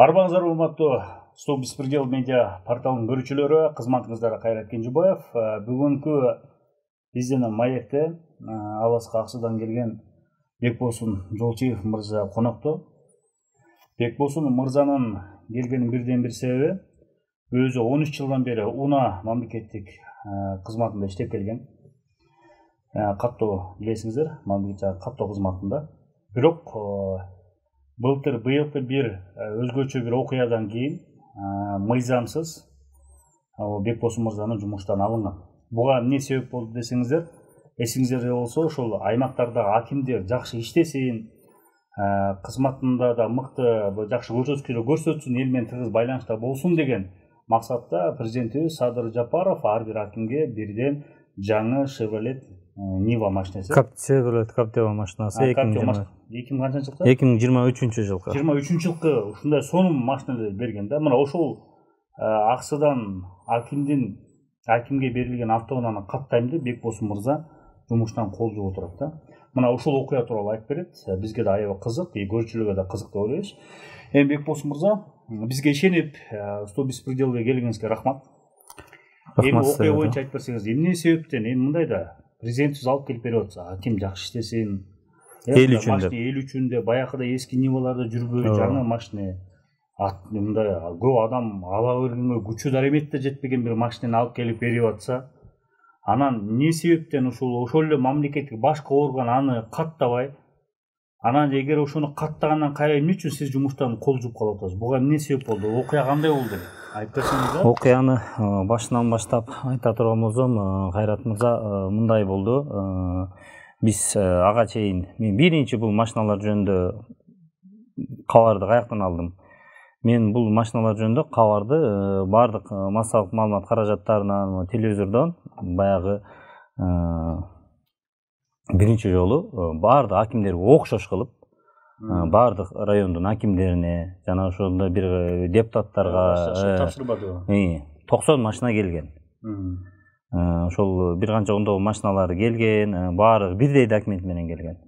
Арбаңыздар урматтуу Сто Беспредел медиа порталынын көрүүчүлөрү, кызматыңыздар Кайрат Кенжебаев. Бүгүнкү биздин маекте Аласка Аксудан келген Бекболсун Жолчиев мырза конокто. Бекболсун мырзанын келгенин бирден бир себеби өзү 13 жылдан бери УНА мамлекеттик кызматында иштеп келген. Каттоо билесиңиздер, мамлекеттик каттоо кызматында. Бирок былтыр бир өзгөчө бир окуядан кийин мыйзамсыз Бекболсун мырзанын жумуштан алынган. Буга эмне себеп болду десеңиздер, эсиңиздерде болсо, ошол аймактардагы акимдер жакшы иштесин, кызматында да мыкты жакшы көрсөтсүн, эл менен тыгыз байланышта болсун деген максатта президентибиз Садыр Жапаров ар бир акимге бирден жаңы Chevrolet Niva машинасы. Chevrolet Captiva машинасы 2023 жылкы. 23 жылкы ушундай сонун машинаны берген да. Мына ошол Аксыдан акимге берилген автоунааны каттайм деп Бекболсун мырза жумуштан кол жууп отурат да. Мына ушул окуя тууралуу айтып берет. Бизге да аябай кызык, көрүүчүлөргө да кызык деп ойлойбуз. Бекболсун мырза, бизге ишенип Сто Беспределге келгениңизге рахмат. Окуя боюнча айтып берсеңиз, эмне себептен мындай да президентибиз алып келип берип атса, аким жакшы иштесин, эл үчүн деп баягыда эски Ниваларда жүрбөй, жаңы машина, мындай көп адам ала бергенге күчү даремет да жетпеген бир машинаны алып келип берип атса, анан эмне себептен ошол эле мамлекеттик башкы орган аны каттабай, анан эгер ошону каттагандан кайра эмне үчүн сиз жумуштан кол жууп калып атасыз? Буга эмне себеп болду? Окуя кандай болду? Айтып берсеңиз да. Окуяны башынан баштап айта турган болсом, Кайрат мырза, мындай болду. Биз ага чейин мен биринчи бул машиналар жөнүндө кабарды каяктан алдым? Мен бул машиналар жөнүндө кабарды бардык массалык маалымат каражаттарынан, телевизордон баягы биринчи жолу бардык акимдерге окшош кылып, бардык райондун акимдерине, жана ошондой бир депутаттарга тапшырбады. 90 машина келген. Ошол бир канча ондогон машиналар келген, баары бирдей документ менен келген.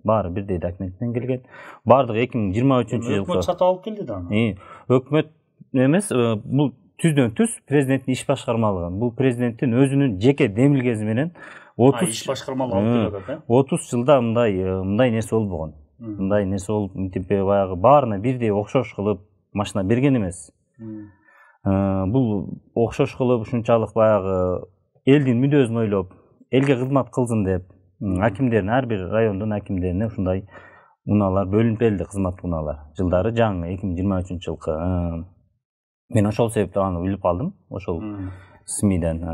Бардык 2023 жылкы. Өкмөт сатып алып келди да аны. Өкмөт эмес, бул түздөн түз президенттин иш башкармалыгы. Бул президенттин өзүнүн жеке демилгеси менен 30 башкармалык алып келди. 30 жылда мындай нерсе болбогон. Мындай нерсе болуп, баягы баарына бирдей окшош кылып машина берген эмес. Бул окшош кылып ушунчалык баягы элдин мүдөөсүн ойлоп, элге кызмат кылсын деп, акимдердин ар бир райондун акимдерине ушундай унаалар бөлүнүп келди, кызматтык унаалар. Жылдары жаңы 2023 жылкы. Мен ошол себептен аны билип калдым. Ошол СМИден,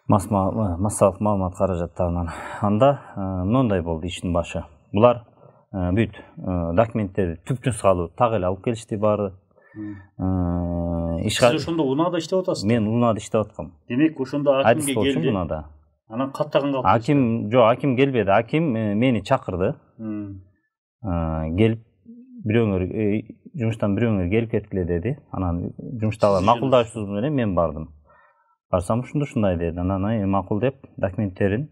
массалык маалымат каражаттарынан. Анда мындай болду иштин башы. Булар бүт документтерди түп нускалуу так эле алып келишти баары. Сиз ошондо унаада иштеп атасыз? Мен унаада иштеп аткам. Демек ошондо акимге келди. Анан каттаган калды. Аким келбеди. Аким мени чакырды. Келип бирөөңөр жумуштан бирөөңөр келип кеткиле деди. Анан жумуштагылар макулдашуу менен мен бардым. Барсам ушундай деди. Анан макул деп документтерин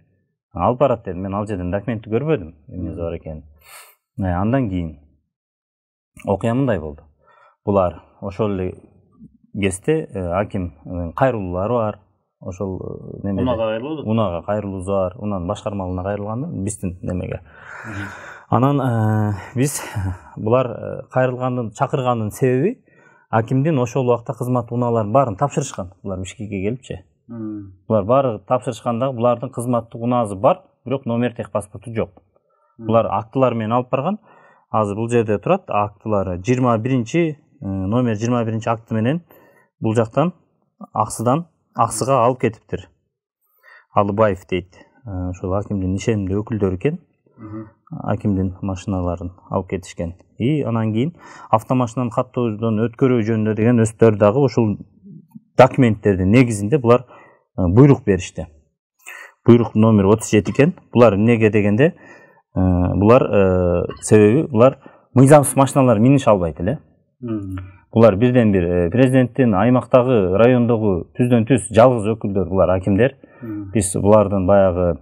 алып барат деди. Мен ал жерден документти көрбөдүм, эмнеси бар экенин. Андан кийин окуя мындай болду. Булар ошол эле кезде аким кайрылуулары бар. Ошол унага кайрылуусу бар. Унанын башкармалыгына кайрылган да, биздин немеге. Анан биз булар кайрылгандын, чакыргандын себеби акимдин ошол убакта кызмат унааларын баарын тапшырышкан. Булар Бишкекке келипчи. Булар баары тапшырышканда булардын кызматтык унаасы бар, бирок номер техпаспорту жок. Булар актылар менен алып барган. Азыр бул жерде турат, актылары 21 номер 21 акты менен бул жактан Аксыга алып кетиптир. Алыбаев дейт. Ошол акимдин ишенимдүү өкүлдөрү экен. Акимдин машиналарын алып кетишкен. Анан кийин автомашинаны каттоодон өткөрүү жөнүндө деген өстөр дагы ошол документтердин негизинде булар буйрук беришти. Буйрук номер 37 экен. Булар эмнеге дегенде, булар себеби булар мыйзамсыз машиналар минише албайт эле. Булар бирден бир президенттин аймактагы, райондогу түздөн түз жалгыз өкүлдөр, булар акимдер. Биз булардын баягы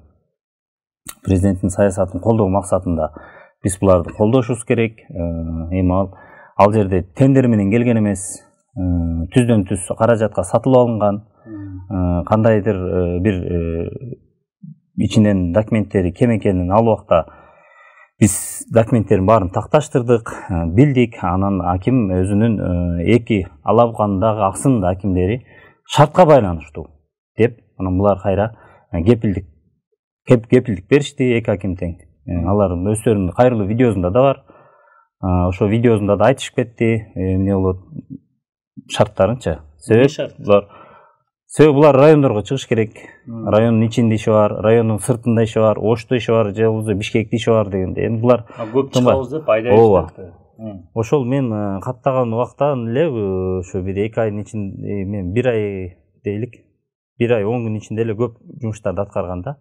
президенттин саясатын колдоо максатында биз буларды колдошубуз керек. Ал ал жерде тендер менен келген эмес, түздөн түз каражатка сатылып алынган, кандайдыр бир ичинен документтери кем экенин ал убакта биз документтердин баарын такташтырдык, билдик. Анан аким өзүнүн эки алабыкандагы аксын акимдери шартка байланыштуу деп, анан булар кайра кепилдик беришти, эки аким тең. Алардын өздөрүнүн кайрылуу видеосунда да бар. Ошо видеосунда да айтышып кетти, эмне болот шарттарынчы. Себеби булар райондорго чыгыш керек. Райондун ичинде иши бар, райондун сыртында иши бар, Ошто иши бар, же болбосо Бишкекте иши бар дегенде. Эми булар көп чыгабыз деп айдайбыз. Ошол мен каттаган убактан эле ошо бир 2 айдын ичинде, мен 1 ай дейлик, 1 ай 10 күн ичинде эле көп жумуштарды аткарган да.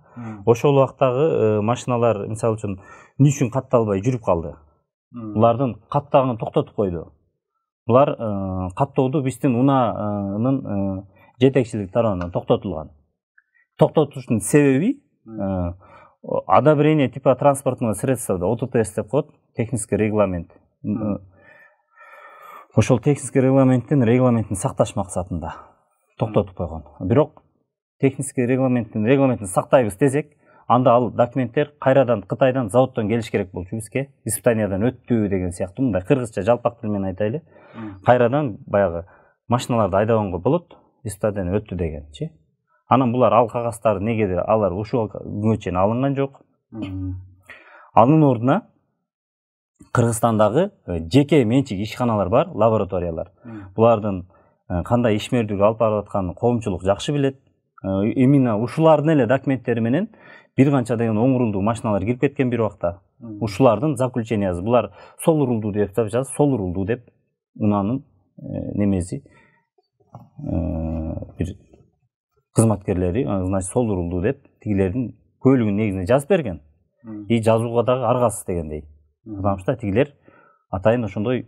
Ошол убактагы машиналар, мисалы үчүн, эмне үчүн катталбай жүрүп калды? Булардын каттаганы токтотуп койду. Булар каттоодо биздин унаанын жетекчилик тарабынан токтотулган. Токтотуштун себеби одобрение типа транспортного средства, ОТТС деп коет, технический регламент. Ошол технический регламенттин сакташ максатында токтотуп койгон. Бирок технический регламенттин сактайбыз десек, анда ал документтер кайрадан Кытайдан, заводдон келиш керек болчу бизге. Испаниядан өттү деген сыяктуу, мындай кыргызча жалпак тил менен айтайлы. Кайрадан баягы машиналарды айдаганга болот, Испаниядан өттү дегенчи. Анан булар ал кагаздарды негеде алар ушул күнгө чейин алынган жок. Анын ордуна Кыргызстандагы жеке менчик ишканалар бар, лабораториялар. Булардын кандай ишмердүүлүк алып барып атканын коомчулук жакшы билет. Именно ушулардын эле документтери менен бир канча деген оң рулдуу машиналар кирип кеткен бир убакта. Ушулардын заключениясы, булар сол рулдуу деп жазып, сол рулдуу деп унанын немеси бир кызматкерлери, значит, сол рулдуу деп тигилердин көлүгүн негизинде жазып берген. И жазууга дагы аргасыз дегендей. Потому что тигилер атайын ошондой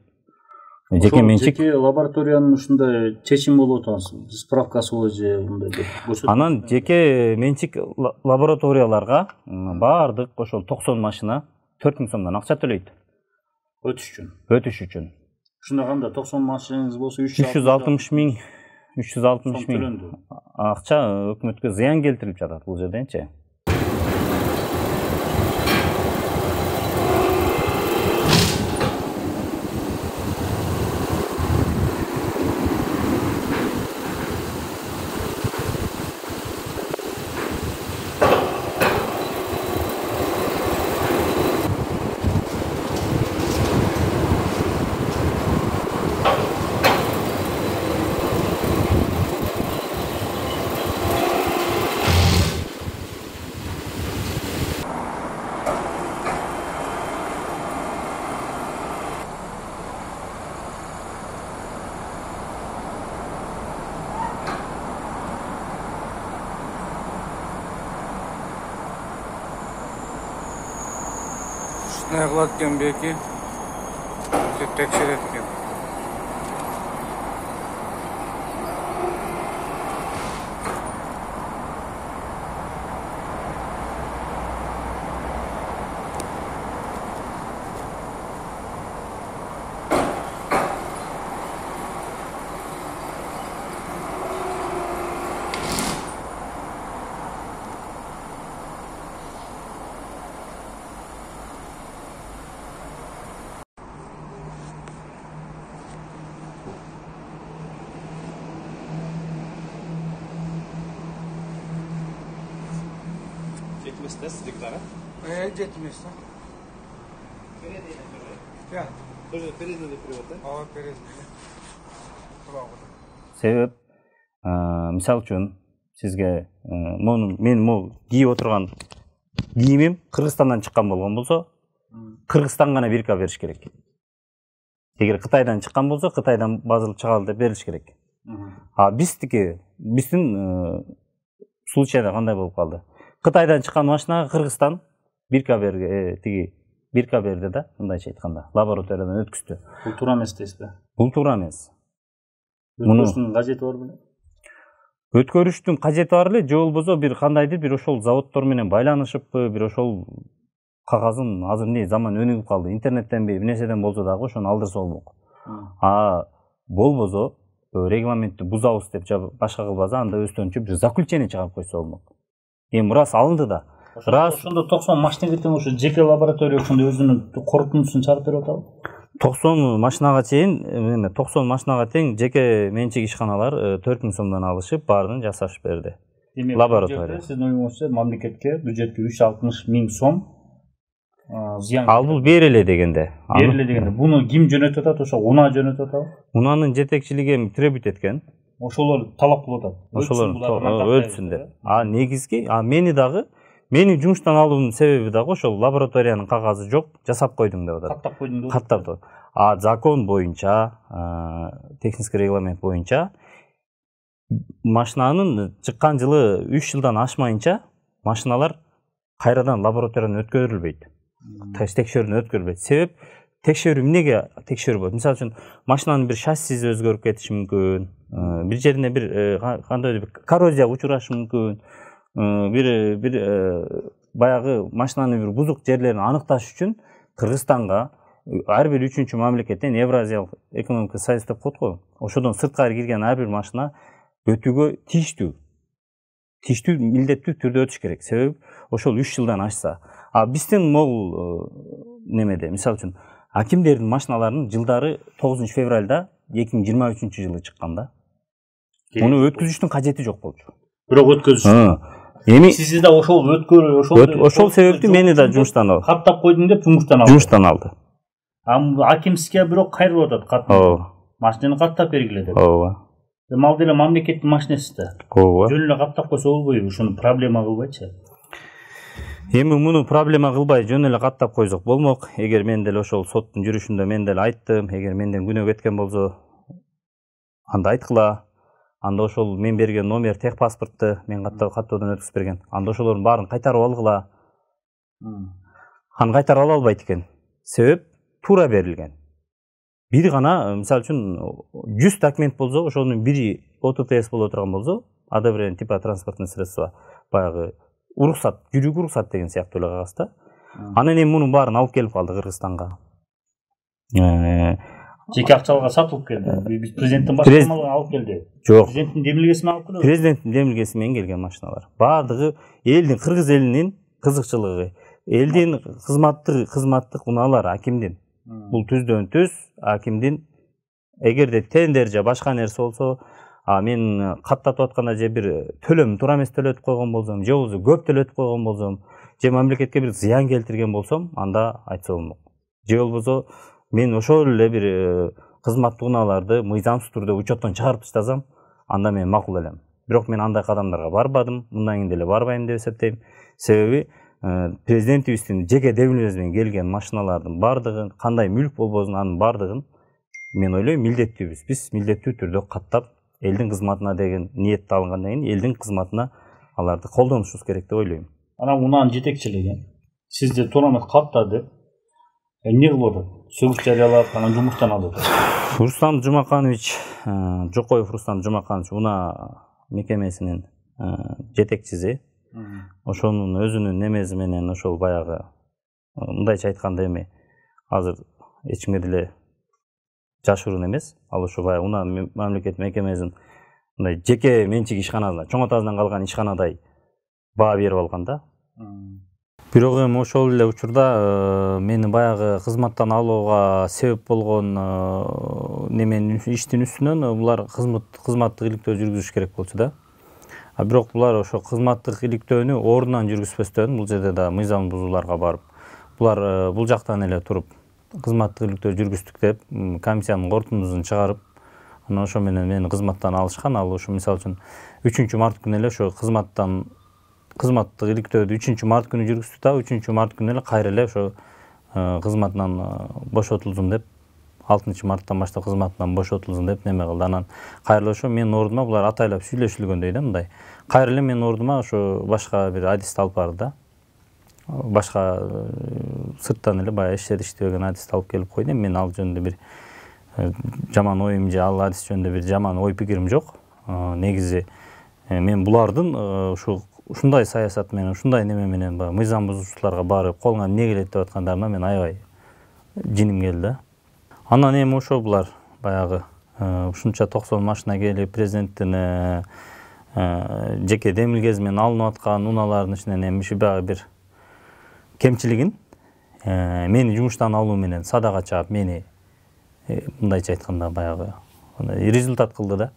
жеке менчик. Жеке лабораториянын ушундай чечим болуп атабыз. Справкасы болот же мындай деп. Анан жеке менчик лабораторияларга баардык ошол 90 машина 4000 сомдон акча төлөйт. Өтүш үчүн. Ушунда кандай 90 машинаңыз болсо 360 миң акча өкмөткө зыян келтирип жатат бул жерденчи. Ne kılatken belki tekşir etken. Жетместе сіздікілері? Жетместе. Ya. Тоже передний привод, да? Ава передний. Себеп, мисал үчүн сизге мен могу кийип отурган кийимим Кыргызстандан чыккан болгон болсо, Кыргызстан гана бирка бериш керек. Эгер Кытайдан чыккан болсо, Кытайдан базылып чыгалы деп бериш керек. А биздин случайда кандай болуп калды? Кытайдан чыккан машинага Кыргызстан бирка берди да, мындайча айтканда, лабораториядан өткүздү. Бул туура эмес дейсизби? Бул туура эмес. Өткөрүштүн кажети бар беле? Өткөрүштүн кажети бар эле, же болбосо бир кандайдыр бир ошол заводдор менен байланышыппы, бир ошол кагазын азыр заман өнүгүп калды, интернеттенби, эмнеседен болсо дагы ошону алдырса болмок. болбосо регламентти бузабыз деп башка кылбаса анда өстөнчү бир заключение чыгарып койсо болмок. Эми раз алынды да. Раз ошондо 90 машина кеткен ошо жеке лаборатория ошондой өзүнүн корутундусун чыгарып берип атабы? 90 машинага чейин, 90 машинага тең жеке менчик ишканалар 4000 сомдон алышып, баарын жасашып берди. Лаборатория. Сиздин оюңузча мамлекетке, бюджетке 360 000 сом зыян. Ал бул бериле дегенде. Бериле дегенде. Буну ким жөнөтүп атат? Ошо унаа жөнөтүп атабы? Унаанын жетекчилиги эми требут эткен. Ошолор талап кылып атат. Ошолор өлчүсүн деп. Негизги, мени жумуштан алуунун себеби дагы ошол лабораториянын кагазы жок, жасап койдуң деп атат. Каттап койдуң деп. Каттап. Закон боюнча, техник регламент боюнча машинанын чыккан жылы 3 жылдан ашмайынча машиналар кайрадан лабораториядан өткөрүлбөйт. Текшерүүдөн өткөрүлбөйт. Себеп текшерүү эмнеге текшерүү болот? Мисалы үчүн машинанын бир шассиси өзгөрүп кетиши мүмкүн, бир жерине бир кандайдыр бир коррозияга учурашы мүмкүн, бир баягы машинанын бир бузук жерлерин аныкташ үчүн Кыргызстанга ар бир 3-чү мамлекеттен Евразиялык экономикалык союз деп коет го. Ошодон сырткары кирген ар бир машина өтүүгө тийиштүү милдеттүү түрдө өтүш керек. Себеби ошол 3 жылдан ашса. Биздин могул немеде, мисалы үчүн акимдердин машиналарынын жылдары 9 февралда 2023 жылы чыкканда. Муну өткүзүштүн кажети жок болчу. Бирок өткөзүш. Эми сиз да ошол ошол себептен мени да жумуштан алды. Каттап койдуң деп жумуштан алды. Жумуштан алды. Акимске бирок кайрылып атат каттап. Машинаны каттап бергиле деп. Ооба. Ал деле мамлекеттин машинасы да. Ооба. Жөн эле каттап койсо болбойбу? Ушуну проблема кылбайчы. Эми муну проблема кылбай жөн эле каттап койсок болмок. Эгер мен деле ошол соттун жүрүшүндө мен деле айттым, эгер менден күнөө кеткен болсо анда айткыла. Анда ошол мен берген номер тех паспортты мен каттоодон өткүзүп берген. Анда ошолордун баарын кайтарып алгыла. Аны кайтарып ала албайт экен. Себеп туура берилген. Бир гана, мисалы үчүн 100 документ болсо, ошонун бири ОТТС боло турган болсо, одобрение типа транспортное средство, баягы уруксат, жүрүүгө уруксат деген сыяктуу эле кагазда. Анан эми мунун баарын алып келип калды Кыргызстанга. Жеке акчаларга сатылып келди. Биз президенттин башкармалыгына алып келди. Жок. Президенттин демилгеси менен алып келди. Президенттин демилгеси менен келген машиналар. Бардыгы элдин, кыргыз элинин кызыкчылыгы, элдин кызматтык унаалар акимдин. Бул түздөн түз акимдин. Эгерде тендер же башка нерсе болсо, мен каттатып атканда же бир төлөм туура эмес төлөтүп койгон болсом, же болбосо көп төлөтүп койгон болсом, же мамлекетке бир зыян келтирген болсом, анда айтса болмок. Же болбосо мен ошол эле бир кызматтык унааларды мыйзамсыз түрдө учеттон чыгарып таштасам, анда мен макул элем. Бирок мен андай кадамдарга барбадым, мындан кийин деле барбайм деп эсептейм. Себеби президентибиздин жеке демилгеси менен келген машиналардын бардыгын, кандай мүлк болбосун, анын бардыгын мен ойлойм милдеттүүбүз. Биз милдеттүү түрдө каттап элдин кызматына деген ниетте алынгандан кийин элдин кызматына аларды колдонушубуз керек деп ойлойм. Анан унаанын жетекчилиги сизди туура эмес катта деп эмне кылып атат? Сөгүс жарыялап, анан жумуштан алып атат. Рустам Жумаканович, Жокоев Рустам Жумаканович унаа мекемесинин жетекчиси. Ошонун өзүнүн немеси менен ошол баягы мындайча айтканда эми азыр эч кимге деле жашыруун эмес. Ал ошо баягы унаа мамлекет мекемесинин мындай жеке менчик ишканасына, чоң атасынан калган ишканадай баа берип алган да. Бирок эми ошол эле учурда мени баягы кызматтан алууга себеп болгон неменин иштин үстүнөн булар кызматтык иликтөө жүргүзүш керек болчу да. Бирок булар ошо кызматтык иликтөөнү ордунан жүргүзбөстөн бул жерде да мыйзам бузууларга барып, булар бул жактан эле туруп кызматтык иликтөө жүргүздүк деп комиссиянын корутундусун чыгарып, анан ошо менен мени кызматтан алышкан. Ал ошо мисалы үчүн 3-март күнү эле ошо кызматтык иликтөөдү 3-март күнү жүргүздүк да, 3-март күнү эле кайра эле ошо кызматынан бошотулдум деп, 6-марттан баштап кызматынан бошотулдум деп неме кылды. Анан кайра эле ошо менин ордума булар атайлап сүйлөшүлгөндөй да мындай. Кайра эле менин ордума ошо башка бир адисти алып барды да. Башка сырттан эле баягы иштебеген адисти алып келип койду. Мен ал жөнүндө бир жаман оюм же ал адис жөнүндө бир жаман ой пикирим жок. Негизи мен булардын ушундай саясат менен, ушундай неме менен мыйзам бузуучуларга барып колуңан эмне келет деп аткандарына мен аябай жиним келди да. Анан эми ошо булар баягы ушунча 90 машина келип президенттин жеке демилгеси менен алынып аткан унаалардын ичинен эми баягы бир кемчилигин мени жумуштан алуу менен садага чаап мени мындайча айтканда баягы результат кылды да.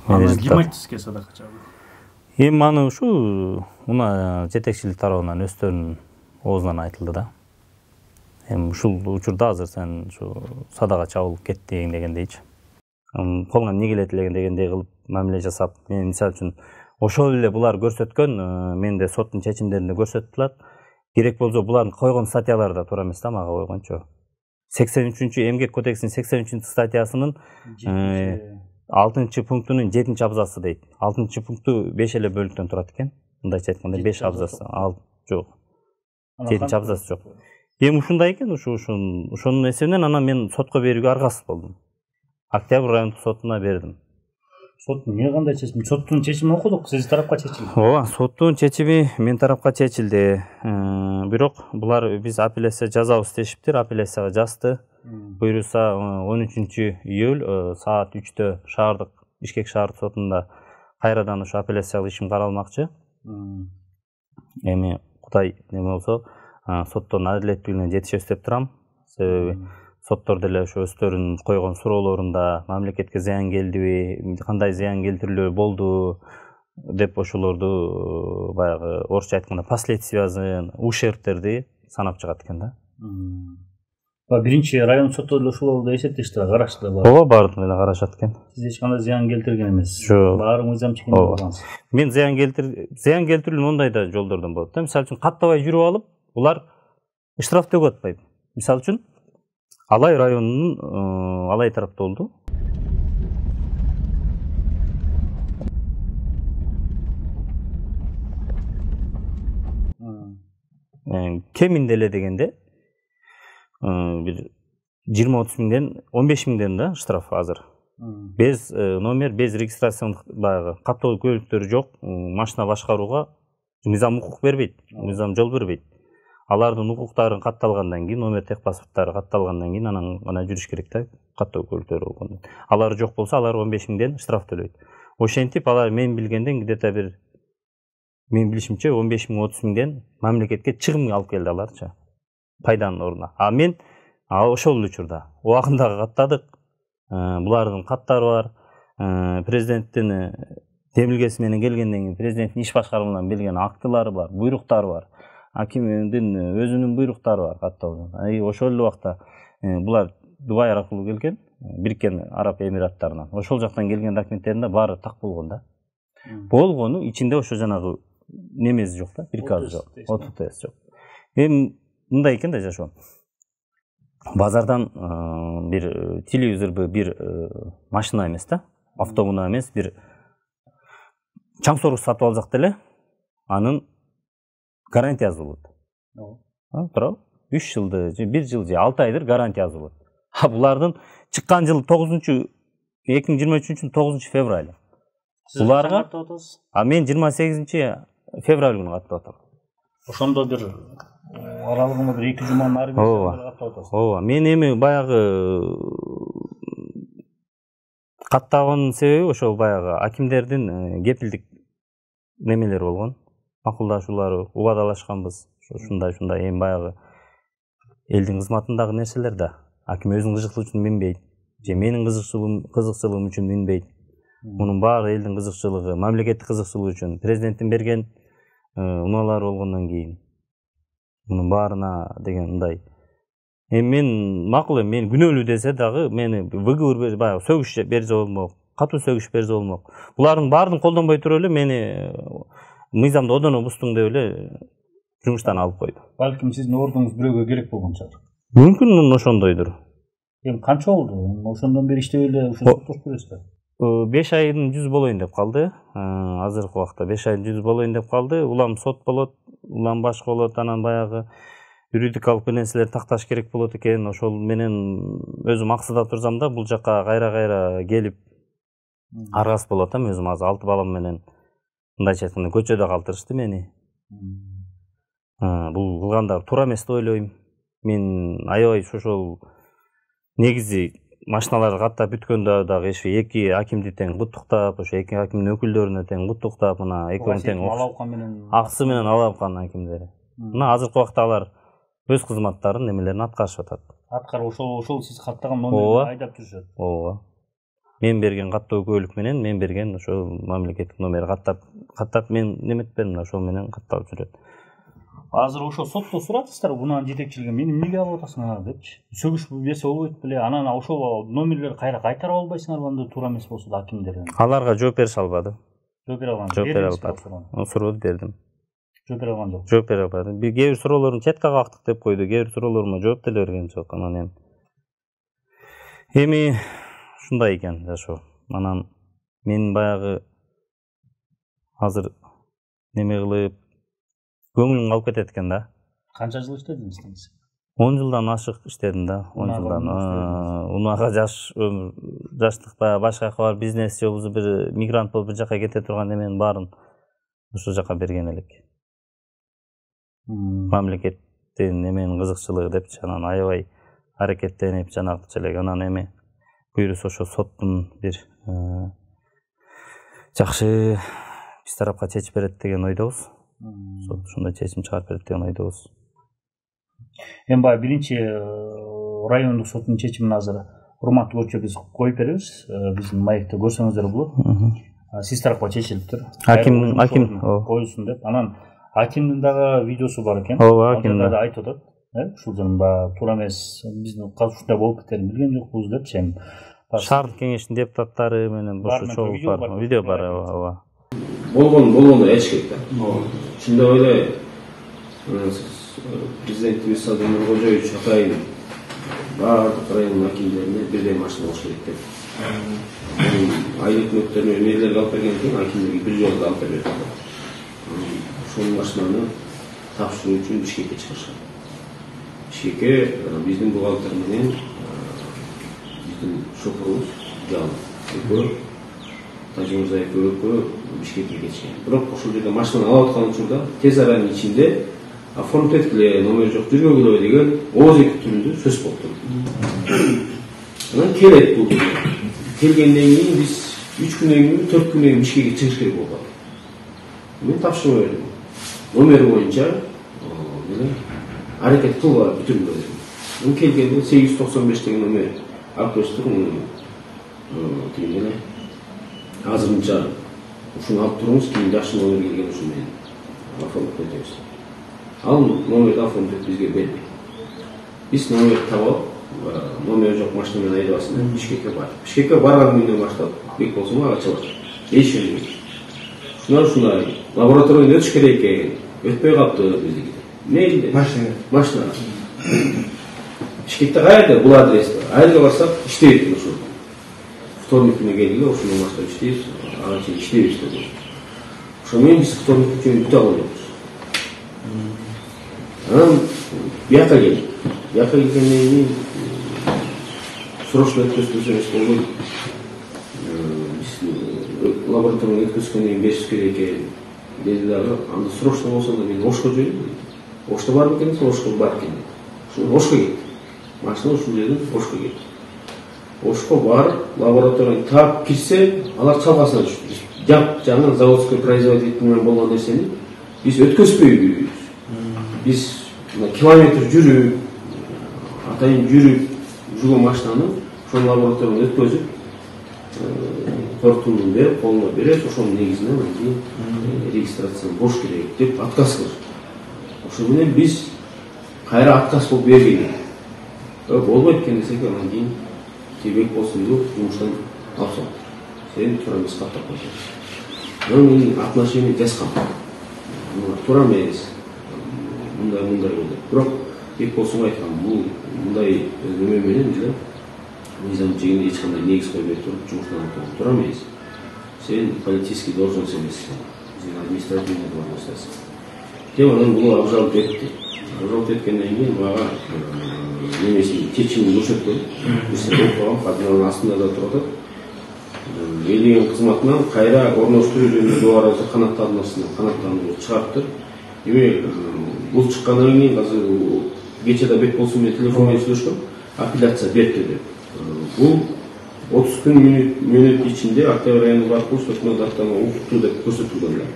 Ким айтты сизге садака чаабы? Эми аны ушу уна жетекчилик тарабынан өздөрүнүн оозунан айтылды да. Эми ушул учурда азыр сен ушу садага чабылып кетти дегендейчи. Колуңан эмне келет эле дегендей кылып мамиле жасап, мен мисалы үчүн ошол эле булар көрсөткөн, менде соттун чечимдеринде көрсөтүлат. Керек болсо булардын койгон статьялары да туура эмес да, мага койгончу. 83 Эмгек кодексинин 83 статьясынын 6 пунктунун 7 абзасы дейт. 6 пункту 5 эле бөлүктөн турат экен. Мындайча айтканда 5 абзасы, жок. 7 абзасы жок. Эми ушундай экен, ошонун эсебинен анан мен сотко берүүгө аргасыз болдум. Октябрь райондук сотуна бердим. Соттун эмне кандай чечим? Соттун чечимин окудук, сиз тарапка чечилди. Ооба, соттун чечими мен тарапка чечилди. Бирок булар биз апелляция жазабыз дешиптир, апелляцияга жазды. Буйруса 13 июль саат 3-тө шаардык Бишкек шаардык сотунда кайрадан ушу апелляциялык ишим каралмакчы. Эми Кудай неме болсо, соттун адилеттүүлүгүнө жетишебиз деп турам. Себеби соттор деле ошо өздөрүнүн койгон суроолорунда мамлекетке зыян келдиби, кандай зыян келтирүүлөр болду деп ошолорду баягы орусча айтканда последствиясын, ущербтерди санап чыгат экен да. Биринчи район соту деле ошолорду эсептешти, карашты бар. Ооба, баардыгын эле карашат экен. Сиз эч кандай зыян келтирген эмес. Жок. Баарын мыйзам чегинде болгонсуз. Мен зыян келтирүүнү мондай да жолдордон болот да. Мисалы үчүн каттабай жүрүп алып, булар штраф төгүп атпайт. Мисалы үчүн Алай районунун Алай тарапта болду. Кеминде эле дегенде бир 20-30 миңден 15 миңден да штраф азыр. Без номер, без регистрациялык баягы каттоо көлүктөрү жок, машина башкарууга мыйзам укук бербейт, мыйзам жол бербейт. Алардын укуктарын катталгандан кийин, номер техпаспорттары катталгандан кийин анан гана жүрүш керек да, каттоо көлүктөрү болгондо. Алар жок болсо, алар 15 миңден штраф төлөйт. Ошентип алар мен билгенден где-то бир мен билишимче 15 миң 30 миңден мамлекетке чыгым алып келди аларчы. Пайданын ордуна. А мен ошол учурда убагында каттадык. Булардын каттары бар. Президенттин демилгеси менен келгенден кийин президенттин иш башкармаларынан берген актылары бар, буйруктары бар. Акимдин өзүнүн буйруктары бар каттоого. Ошол эле убакта булар Дубай аркылуу келген, Бириккен Араб Эмираттарынан. Ошол жактан келген документтеринде баары так болгон да. Болгону ичинде ошо жанагы немеси жок да, приказы жок, ОТТС жок. Эми мындай экен да жашоо. Базардан бир телевизорбу, бир машина эмес да, автоунаа эмес, бир чаң соргуч сатып алсак деле, анын гарантия жазылат. Туурабы? 3 жылды, 1 жыл же 6 айдыр гарантия жазылат. Булардын чыккан жыл 2023 9 февраль. Буларга мен 28 февраль күнү каттап атам. Ошондо бир аралыгында бир 2 жуманын ары бери каттап атасыз. Ооба, мен эми баягы каттаган себеби ошол баягы акимдердин кепилдик немелери болгон. Макулдашуулары, убадалашканбыз. Ушундай эми баягы элдин кызматындагы нерселер да. Аким өзүнүн кызыкчылыгы үчүн минбейт, же менин кызыкчылыгым үчүн минбейт. Мунун баары элдин кызыкчылыгы, мамлекеттик кызыкчылыгы үчүн, президенттин берген унаалары болгондон кийин мунун баарына деген мындай. Эми мен макул эми мен күнөөлүү десе дагы мени выговор баягы сөгүш берсе болмок, катуу сөгүш берсе болмок. Булардын баарын колдонбой туруп эле мени мыйзамды одоно буздуң деп эле жумуштан алып койду. Балким сиздин ордуңуз бирөөгө керек болгон чыгар. Мүмкүн ошондойдур. Эми канча болду? Ошондон бери иштеп эле ушуну токтотуп бересизби? 5 айдын 100 болоюн деп калды. Азыркы убакта 5 айдын 100 болоюн деп калды. Улам сот болот, улам башка болот, анан баягы юридикалык нерселер такташ керек болот экен. Ошол менен өзүм аксыда турсам да бул жакка кайра келип аргасыз болот да. Өзүм азыр 6 балам менен мындайча айтканда көчөдө калтырышты мени. Бул кылгандары туура эмес деп ойлойм. Мен аябай ошол негизи машиналар каттап бүткөндө дагы ошо эки акимди тең куттуктап, ошо эки акимдин өкүлдөрүнө тең куттуктап, мына экөөнү тең аксы менен Алапкан акимдери. Мына азыркы убакта алар өз кызматтарын немелерин аткарышып атат. Аткарып ошол сиз каттаган номерди айдап жүрүшөт. Ооба. Мен берген каттоо күбөлүк менен мен берген ошо мамлекеттик номер каттап мен неметип бердим, ошол менен катталып жүрөт. Азыр ошо сотто суратсыздар, бунун жетекчилиги мени эмнеге алып атасыңар депчи. Сөгүш берсе болбойт беле? Анан ошол номерлерди кайра кайтарып албайсыңарбы анда туура эмес болсо да акимдерден? Аларга жооп берише албады. Жооп бере алган. Жооп бере албады. Суроону бердим. Жооп бере алган жок. Жооп бере албады. Кээ бир суроолорун четке кактык деп койду, кээ бир суроолорума жооп деле берген жок. Анан эми ушундай экен жашоо. Анан мен баягы азыр неме кылып көңүлүм калып кетет экен да. Канча жыл иштедиңиз? 10 жылдан ашык иштедим да. 10 жылдан. Унага жаштыкта башка жака барып бизнес же болбосо бир мигрант болуп бир жака кете турган эменин баарын ошол жака берген элек. Мамлекеттин эменин кызыкчылыгы депчи, анан аябай аракеттенип жанагыча элек, анан эми буюрса ошо соттун бир жакшы биз тарапка чечип берет деген ойдобуз. Сот ушундай чечим чыгарып берет деген ойдобуз. Эми баягы биринчи райондук соттун чечимин азыр урматтуу көрүүчүлөр биз коюп беребиз. Биздин маекте көрсөңүздөр болот. Сиз тарапка чечилиптир. Аким коюлсун деп. Анан акимдин дагы видеосу бар экен. Ооба, аким да айтып атат. Ушул жерин баягы туура эмес, биздин катышууда болуп кетерин билген жокпуз депчи. Эми шаардык кеңештин депутаттары менен бошу чогуу бар. Видео бар, ооба. Болгону айтыш керек да. Ошондой ойлойм. Президентибиз Садыр Нуркожоевич атайын баардык райондун акимдерине бирдей машина болуш керек деп. Айлык мөктөрүнө мээлерге алып бергенден кийин акимдерге бир жолу алып берет. Ошол машинаны тапшыруу үчүн Бишкекке чыгышат. Бишкекке биздин бухгалтер менен биздин шоферубуз Жал Тажимырза экөө Бишкекке кетишкен. Бирок ошол жерде машинаны алып аткан учурда тез аранын ичинде оформить эткиле, номер жок, жүргөгүлө деген ооз эки түрүндө сөз болуптур. Анан келет бул. Келгенден кийин биз 3 күндөн кийин, 4 күндөн кийин Бишкекке чыгыш керек болду. Мен тапшырма бердим. Номер боюнча аракет кылгыла бүтүргө дедим. Мен келгенде 895 деген номер алып келиптир. Тиги азырынча ушуну алып туруңуз, кийин жакшы номер келген ушуну менен оформить этебиз. Ал номерди оформить бизге берди. Биз номерди таап, номер жок машина менен айдабасын, Бишкекке бардык. Бишкекке барган күндөн баштап бек болсо ага чалат. Эшене. Ушундай лабораторияга өтүш керек экен. Өтпөй калыптыр биздики. Мейли машина. Бишкекте кайда бул адресте? Айга барсак иштейт ошо. Вторник күнү келди, ошондон баштап иштейбиз, ага чейин иштейбиз деп. Ошо менен биз вторник күнү бүтө алабыз. Анан бияка келди. Бияка келгенден кийин срочно өткөзсөңүз болбойт. Биз лабораторияга өткөзгөндөн кийин бериш керек экен. Деди дагы, анда срочно болсо да мен Ошко жүрөйм. Ошто барып экенсиз, Ошко барып экен. Ошо Ошко кетти. Машина ушул жерден Ошко кетти. Ошко барып, лабораторияга таап кирсе, алар чалгасына түштү. Жап жаңы заводской производитель менен болгон нерсени биз өткөзбөйбүз. Биз километр жүрүп, атайын жүрүп жүргөн машинаны ошол лабораторияга өткөзүп, кортунун берип, колуна берет, ошонун негизинен регистрацияны бош керек деп отказ кылышты. Ошо менен биз кайра отказ болуп бергенбиз. Болбойт экен десек, анан кийин Тибек болсун деп жумуштан алып салды. Сен туура эмес каттап койсуң. Анан менин отношение жазгам. Туура эмес. Мындай болду. Бирок бек болсун айткан, бул мындай неме менен эле мыйзам жегинде эч кандай негиз койбой туруп жумуштан алып туура эмес. Сен политический должность эмессиң. Сен административный должностьсың. Деп анан бул обжаловать этти. Обжаловать эткенден кийин мага немесин чечимин көрсөткөн. Биз окуган фактынын астында да турат. Элдин кызматынан кайра орноштуруу жөнүндө доорабызды канаттандырып чыгарыптыр. Эми бул чыккандан кийин азыр кече да бек болсун менен телефон менен сүйлөшкөм. апелляция берді деп. Бұл 30 күн минут içinde Октябрь айының барып сотына даттама оқыту деп көрсетілген.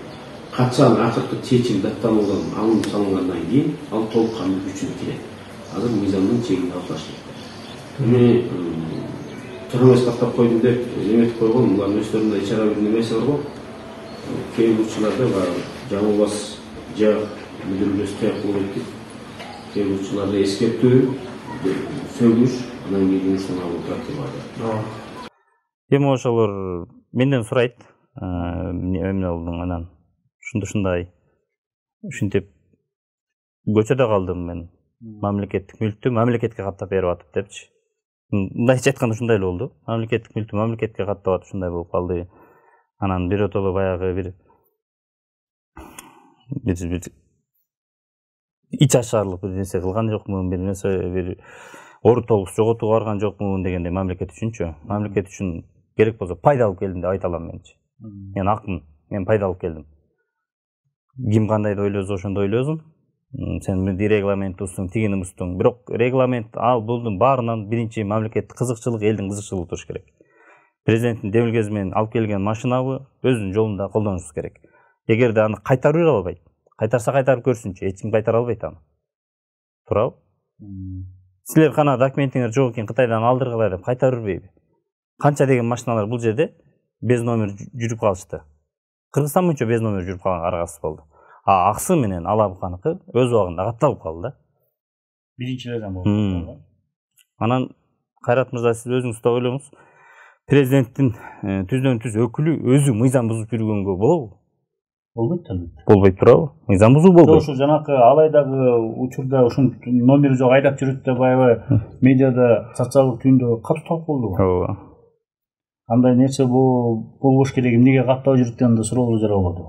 Қатсан ақырғы шешім даттамадан алынып салынғаннан кейін ал толыққанды күшіне келеді. Қазір мыйзамның шегінде алғашқы. Тұрмас қақтап қойдым деп неметіп қойған, бұлардың өздерінде ишара бір немесі бар ғой. Кей ұлтшыларда жабылбас жақ мүдірілес тұяқ болып етті. Кей ұлтшыларда ескерту, сөгіш, анан кейін жұмыстан алу тұрады. Эми ошолор менден сурайт, Эминалдын анан ушундай ушинтип көчөдө калдым мен. Мамлекеттик мүлктү мамлекетке каттап берип атып депчи. Мындайча айтканда ушундай эле болду. Мамлекеттик мүлктү мамлекетке каттап атып ушундай болуп калды. Анан биротоло баягы бир ич ашарлык бир нерсе кылган жокмун, бир нерсе бир ору толук жоготууга барган жокмун дегенде мамлекет үчүнчү. Мамлекет үчүн керек болсо пайда алып келдим деп айта алам менчи. Мен акмын, мен пайда алып келдим. Ким кандай ойлосо ошондой ойлосун. Sen регламент устуң, тигини устуң. Бирок регламент ал булдун баарынан биринчи мамлекеттик кызыкчылык, элдин кызыкчылыгы туруш керек. Президенттин демилгеси менен алып келген машинабы өзүнүн жолунда колдонуш керек. Эгерде аны кайтарып бере албайт, кайтарса кайтарып көрсүнчү, эч ким кайтара албайт аны. Туурабы? Силер кана документиңер жок экен, Кытайдан алдыргыла деп кайтарып бербейби? Канча деген машиналар бул жерде без номер жүрүп калышты. Кыргызстан боюнча без номер жүрүп калган аргасы болду. Аксы менен Алабыканыкы өз убагында катталып калды да. Биринчилерден болду. Анан Кайрат мырза, сиз өзүңүз да ойлоңуз. Президенттин түздөн түз өкүлү өзү мыйзам бузуп жүргөнгө болобу? Болбойт албетте. Болбойт туурабы? Мыйзам бузуу болбойт. Ошо жанакы алайдагы учурда ушун номери жок айдап жүрүп деп аябай медиада социалдык түйүндө катуу талкуу болду. Ооба. Андай нерсе болбош керек, эмнеге каттап жүрүп деген суроолор жаралды.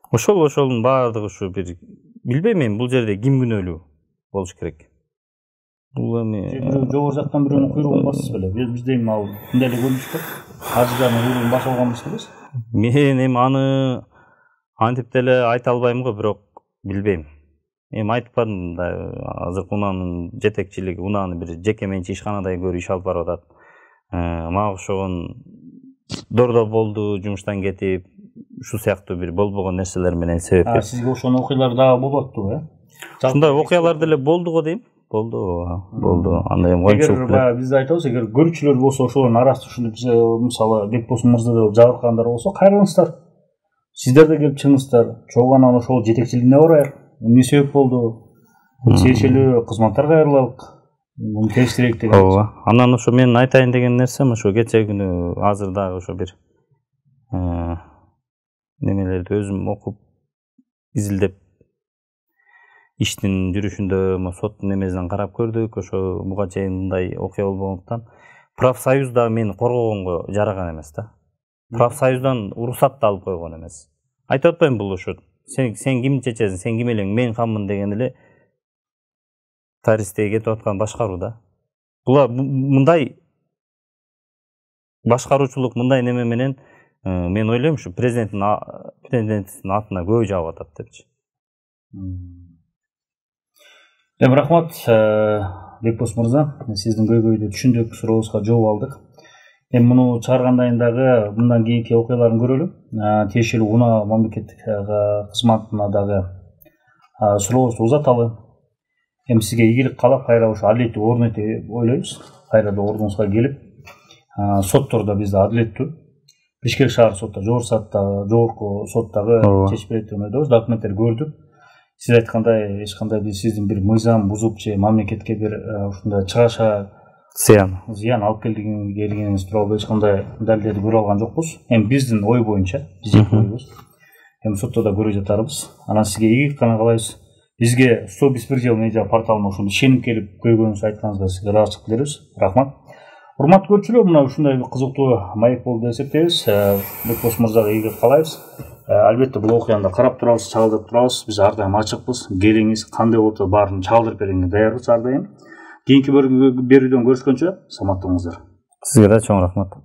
Ошолдун баардыгы ушу бир билбейм мен, бул жерде ким күнөөлүү болуш керек. Бул эми жогору жактан бирөөнүн куйругун бассыз беле. Бизде эми ал мындай эле көрүнүштү. Ажыдан куйругун басып алганбыз белес. Мен эми аны антип деле айта албайм го, бирок билбейм. Эми айтып бардым да, азыр унаанын жетекчилиги, унааны бир жеке менчик ишканадай көрүп иш алып барып атат. Мага окшогон дордо болду, жумуштан кетип, ушул сыяктуу бир болбогон нерселер менен себеп. Сизге ошол окуялар дагы болуп аттыбы, Ушундай окуялар деле болду го дейм. Болду. Андай коюмчулук. Эгер биз айтабыз, эгер көрүүчүлөр болсо, ошолордун арасында ушундай мисалы Бекбосун мырза деп жабыркандар болсо, кайрылыңыздар. Сиздер да келип чыгыңыздар. Чогуу анан ошол жетекчилигине барайык. Эмне себеп болду? Тиешелүү кызматтар кайрылалык. Муну териштирейик деген. Ооба. Анан ошо мен айтайын деген нерсем ошо кечээ күнү азыр дагы ошо бир немелерди өзүм окуп изилдеп иштин жүрүшүндө соттун немесинен карап көрдүк. Ошо буга чейин мындай окуя болбогондуктан профсоюз да мени коргогонго жараган эмес да. Профсоюздан уруксат да алып койгон эмес. Айтып атпайм бул ошо сен ким чечесиң, сен ким элең, мен каммын деген эле таристе кетип аткан башкаруу да. Булар мындай башкаруучулук, мындай неме менен мен ойлойм ушу президенттин атына көбү жаап атат депчи. Эми рахмат Бекбос мырза, сиздин көйгөйдү түшүндүк, сурообузга жооп алдык. Эми муну чыгаргандан дагы мындан кийинки окуяларын көрөлү. Тиешелүү унаа мамлекеттик кызматына дагы сурообузду узаталы. Эми сизге ийгилик каалап, кайра ошо адилеттүү орноту ойлойбуз. Кайрадан ордуңузга келип, соттордо бизде адилеттүү. Бишкек шаар сотто, жогорку соттогу чечип берет деп ойдобуз. Документтер көрдүк. Сиз айткандай эч кандай биз сиздин бир мыйзам бузуп же мамлекетке бир ушундай чыгаша зыян алып келгениңиз тууралуу эч кандай далилдерди көрө алган жокпуз. Эми биздин ой боюнча, биздин ойбуз. Эми сотто да көрө жатарбыз. Анан сизге ийгилик гана каалайбыз. Бизге 101 жыл медиа порталына ушундай ишенип келип көйгөйүңүздү айтканыңызга сизге ыраазычылык билдиребиз. Рахмат. Урматтуу көрүүчүлөр, мына ушундай кызыктуу маек болду деп эсептейбиз. Бекбос мырзага ийгилик каалайбыз. Албетте бул окуяны да карап турабыз, чагылдырып турабыз. Биз ар дайым ачыкпыз. Келиңиз, кандай болсо баарын чагылдырып берүүгө даярбыз ар дайым. Кийинки берүүдөн көрүшкөнчө саламатта болуңуздар. Сизге да чоң рахмат.